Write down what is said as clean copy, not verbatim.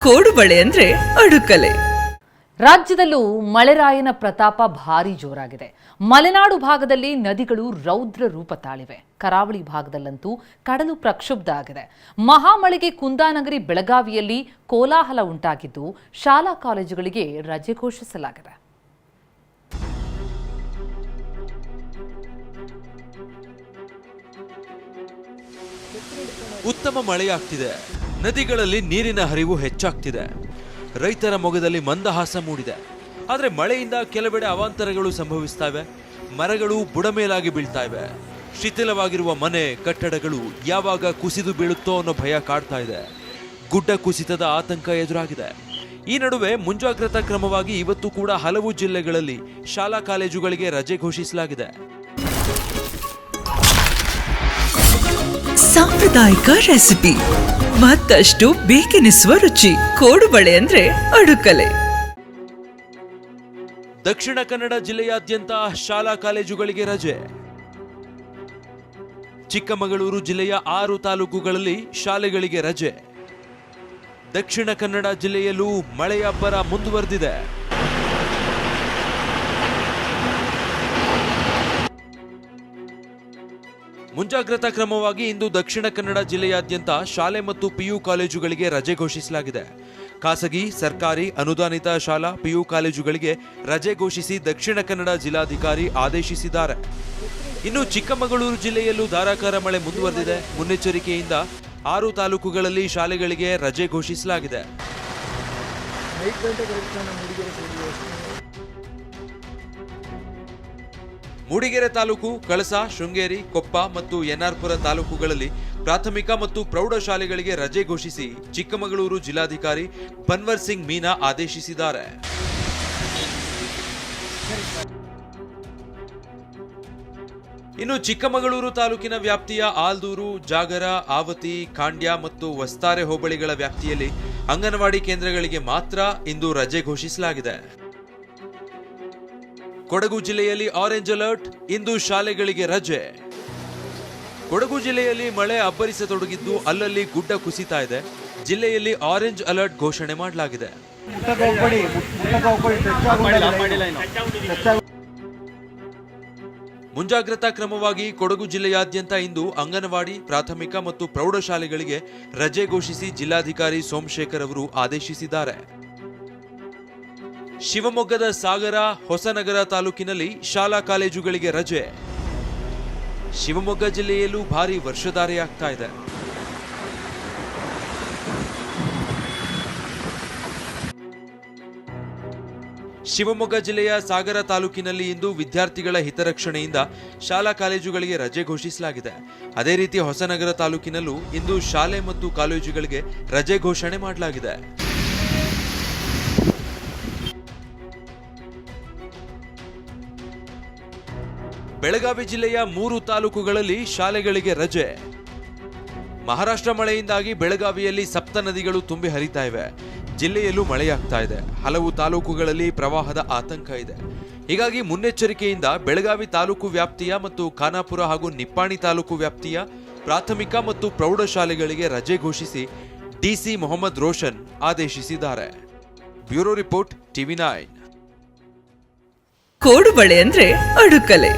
ಕೋಡುಬಳೆ ಅಂದ್ರೆ ಅಡುಕಲೆ. ರಾಜ್ಯದಲ್ಲೂ ಮಳೆರಾಯನ ಪ್ರತಾಪ ಭಾರೀ ಜೋರಾಗಿದೆ. ಮಲೆನಾಡು ಭಾಗದಲ್ಲಿ ನದಿಗಳು ರೌದ್ರ ರೂಪ ತಾಳಿವೆ. ಕರಾವಳಿ ಭಾಗದಲ್ಲಂತೂ ಕಡಲು ಪ್ರಕ್ಷುಬ್ಧ ಆಗಿದೆ. ಮಹಾಮಳೆಗೆ ಕುಂದಾನಗರಿ ಬೆಳಗಾವಿಯಲ್ಲಿ ಕೋಲಾಹಲ ಉಂಟಾಗಿದ್ದು ಶಾಲಾ ಕಾಲೇಜುಗಳಿಗೆ ರಜೆ ಘೋಷಿಸಲಾಗಿದೆ. ಉತ್ತಮ ಮಳೆಯಾಗ್ತಿದೆ. ನದಿಗಳಲ್ಲಿ ನೀರಿನ ಹರಿವು ಹೆಚ್ಚಾಗ್ತಿದೆ. ರೈತರ ಮೊಗದಲ್ಲಿ ಮಂದಹಾಸ ಮೂಡಿದೆ. ಆದರೆ ಮಳೆಯಿಂದ ಕೆಲವೆಡೆ ಅವಾಂತರಗಳು ಸಂಭವಿಸ್ತಾವೆ. ಮರಗಳು ಬುಡಮೇಲಾಗಿ ಬೀಳ್ತಾ ಇವೆ. ಶಿಥಿಲವಾಗಿರುವ ಮನೆ ಕಟ್ಟಡಗಳು ಯಾವಾಗ ಕುಸಿದು ಬೀಳುತ್ತೋ ಅನ್ನೋ ಭಯ ಕಾಡ್ತಾ ಇದೆ. ಗುಡ್ಡ ಕುಸಿತದ ಆತಂಕ ಎದುರಾಗಿದೆ. ಈ ನಡುವೆ ಮುಂಜಾಗ್ರತಾ ಕ್ರಮವಾಗಿ ಇವತ್ತು ಕೂಡ ಹಲವು ಜಿಲ್ಲೆಗಳಲ್ಲಿ ಶಾಲಾ ಕಾಲೇಜುಗಳಿಗೆ ರಜೆ ಘೋಷಿಸಲಾಗಿದೆ. ಸಾಂಪ್ರದಾಯಿಕ ರೆಸಿಪಿ, ಮತ್ತಷ್ಟು ಬೇಕೆನಿಸುವ ರುಚಿ. ಕೋಡುಬಳೆ ಅಂದ್ರೆ ಅಡುಕಲೆ. ದಕ್ಷಿಣ ಕನ್ನಡ ಜಿಲ್ಲೆಯಾದ್ಯಂತ ಶಾಲಾ ಕಾಲೇಜುಗಳಿಗೆ ರಜೆ. ಚಿಕ್ಕಮಗಳೂರು ಜಿಲ್ಲೆಯ 6 ತಾಲೂಕುಗಳಲ್ಲಿ ಶಾಲೆಗಳಿಗೆ ರಜೆ. ದಕ್ಷಿಣ ಕನ್ನಡ ಜಿಲ್ಲೆಯಲ್ಲೂ ಮಳೆಯ ಅಬ್ಬರ ಮುಂದುವರೆದಿದೆ. ಮುಂಜಾಗ್ರತಾ ಕ್ರಮವಾಗಿ ಇಂದು ದಕ್ಷಿಣ ಕನ್ನಡ ಜಿಲ್ಲೆಯಾದ್ಯಂತ ಶಾಲೆ ಮತ್ತು ಪಿಯು ಕಾಲೇಜುಗಳಿಗೆ ರಜೆ ಘೋಷಿಸಲಾಗಿದೆ. ಖಾಸಗಿ, ಸರ್ಕಾರಿ, ಅನುದಾನಿತ ಶಾಲಾ ಪಿಯು ಕಾಲೇಜುಗಳಿಗೆ ರಜೆ ಘೋಷಿಸಿ ದಕ್ಷಿಣ ಕನ್ನಡ ಜಿಲ್ಲಾಧಿಕಾರಿ ಆದೇಶಿಸಿದ್ದಾರೆ. ಇನ್ನು ಚಿಕ್ಕಮಗಳೂರು ಜಿಲ್ಲೆಯಲ್ಲೂ ಧಾರಾಕಾರ ಮಳೆ ಮುಂದುವರೆದಿದೆ. ಮುನ್ನೆಚ್ಚರಿಕೆಯಿಂದ 6 ತಾಲೂಕುಗಳಲ್ಲಿ ಶಾಲೆಗಳಿಗೆ ರಜೆ ಘೋಷಿಸಲಾಗಿದೆ. ಮೂಡಿಗೆರೆ ತಾಲೂಕು, ಕಳಸ, ಶೃಂಗೇರಿ, ಕೊಪ್ಪ ಮತ್ತು ಎನ್ಆರ್ಪುರ ತಾಲೂಕುಗಳಲ್ಲಿ ಪ್ರಾಥಮಿಕ ಮತ್ತು ಪ್ರೌಢ ಶಾಲೆಗಳಿಗೆ ರಜೆ ಘೋಷಿಸಿ ಚಿಕ್ಕಮಗಳೂರು ಜಿಲ್ಲಾಧಿಕಾರಿ ಪನ್ವರ್ ಸಿಂಗ್ ಮೀನಾ ಆದೇಶಿಸಿದ್ದಾರೆ. ಇನ್ನು ಚಿಕ್ಕಮಗಳೂರು ತಾಲೂಕಿನ ವ್ಯಾಪ್ತಿಯ ಆಲ್ದೂರು, ಜಾಗರ, ಆವತಿ, ಖಾಂಡ್ಯ ಮತ್ತು ವಸ್ತಾರೆ ಹೋಬಳಿಗಳ ವ್ಯಾಪ್ತಿಯಲ್ಲಿ ಅಂಗನವಾಡಿ ಕೇಂದ್ರಗಳಿಗೆ ಮಾತ್ರ ಇಂದು ರಜೆ ಘೋಷಿಸಲಾಗಿದೆ. ಕೊಡಗು ಜಿಲ್ಲೆಯಲ್ಲಿ ಆರೆಂಜ್ ಅಲರ್ಟ್, ಇಂದು ಶಾಲೆಗಳಿಗೆ ರಜೆ. ಕೊಡಗು ಜಿಲ್ಲೆಯಲ್ಲಿ ಮಳೆ ಅಬ್ಬರಿಸತೊಡಗಿದ್ದು ಅಲ್ಲಲ್ಲಿ ಗುಡ್ಡ ಕುಸಿತಾ ಇದೆ. ಜಿಲ್ಲೆಯಲ್ಲಿ ಆರೆಂಜ್ ಅಲರ್ಟ್ ಘೋಷಣೆ ಮಾಡಲಾಗಿದೆ. ಮುಂಜಾಗ್ರತಾ ಕ್ರಮವಾಗಿ ಕೊಡಗು ಜಿಲ್ಲೆಯಾದ್ಯಂತ ಇಂದು ಅಂಗನವಾಡಿ, ಪ್ರಾಥಮಿಕ ಮತ್ತು ಪ್ರೌಢಶಾಲೆಗಳಿಗೆ ರಜೆ ಘೋಷಿಸಿ ಜಿಲ್ಲಾಧಿಕಾರಿ ಸೋಮಶೇಖರ್ ಅವರು ಆದೇಶಿಸಿದ್ದಾರೆ. ಶಿವಮೊಗ್ಗದ ಸಾಗರ, ಹೊಸನಗರ ತಾಲೂಕಿನಲ್ಲಿ ಶಾಲಾ ಕಾಲೇಜುಗಳಿಗೆ ರಜೆ. ಶಿವಮೊಗ್ಗ ಜಿಲ್ಲೆಯಲ್ಲೂ ಭಾರೀ ವರ್ಷಧಾರೆಯಾಗ್ತಾ ಇದೆ. ಶಿವಮೊಗ್ಗ ಜಿಲ್ಲೆಯ ಸಾಗರ ತಾಲೂಕಿನಲ್ಲಿ ಇಂದು ವಿದ್ಯಾರ್ಥಿಗಳ ಹಿತರಕ್ಷಣೆಯಿಂದ ಶಾಲಾ ಕಾಲೇಜುಗಳಿಗೆ ರಜೆ ಘೋಷಿಸಲಾಗಿದೆ. ಅದೇ ರೀತಿ ಹೊಸನಗರ ತಾಲೂಕಿನಲ್ಲೂ ಇಂದು ಶಾಲೆ ಮತ್ತು ಕಾಲೇಜುಗಳಿಗೆ ರಜೆ ಘೋಷಣೆ ಮಾಡಲಾಗಿದೆ. ಬೆಳಗಾವಿ ಜಿಲ್ಲೆಯ 3 ತಾಲೂಕುಗಳಲ್ಲಿ ಶಾಲೆಗಳಿಗೆ ರಜೆ. ಮಹಾರಾಷ್ಟ್ರ ಮಳೆಯಿಂದಾಗಿ ಬೆಳಗಾವಿಯಲ್ಲಿ ಸಪ್ತ ನದಿಗಳು ತುಂಬಿ ಹರಿತಾ ಇವೆ. ಜಿಲ್ಲೆಯಲ್ಲೂ ಮಳೆಯಾಗ್ತಾ ಇದೆ. ಹಲವು ತಾಲೂಕುಗಳಲ್ಲಿ ಪ್ರವಾಹದ ಆತಂಕ ಇದೆ. ಹೀಗಾಗಿ ಮುನ್ನೆಚ್ಚರಿಕೆಯಿಂದ ಬೆಳಗಾವಿ ತಾಲೂಕು ವ್ಯಾಪ್ತಿಯ ಮತ್ತು ಖಾನಾಪುರ ಹಾಗೂ ನಿಪ್ಪಾಣಿ ತಾಲೂಕು ವ್ಯಾಪ್ತಿಯ ಪ್ರಾಥಮಿಕ ಮತ್ತು ಪ್ರೌಢಶಾಲೆಗಳಿಗೆ ರಜೆ ಘೋಷಿಸಿ ಡಿಸಿ ಮೊಹಮ್ಮದ್ ರೋಷನ್ ಆದೇಶಿಸಿದ್ದಾರೆ. Bureau report, ಟಿವಿ9. ಕೋಡುಬಳೆ ಅಂದ್ರೆ ಅಡುಕಲೆ.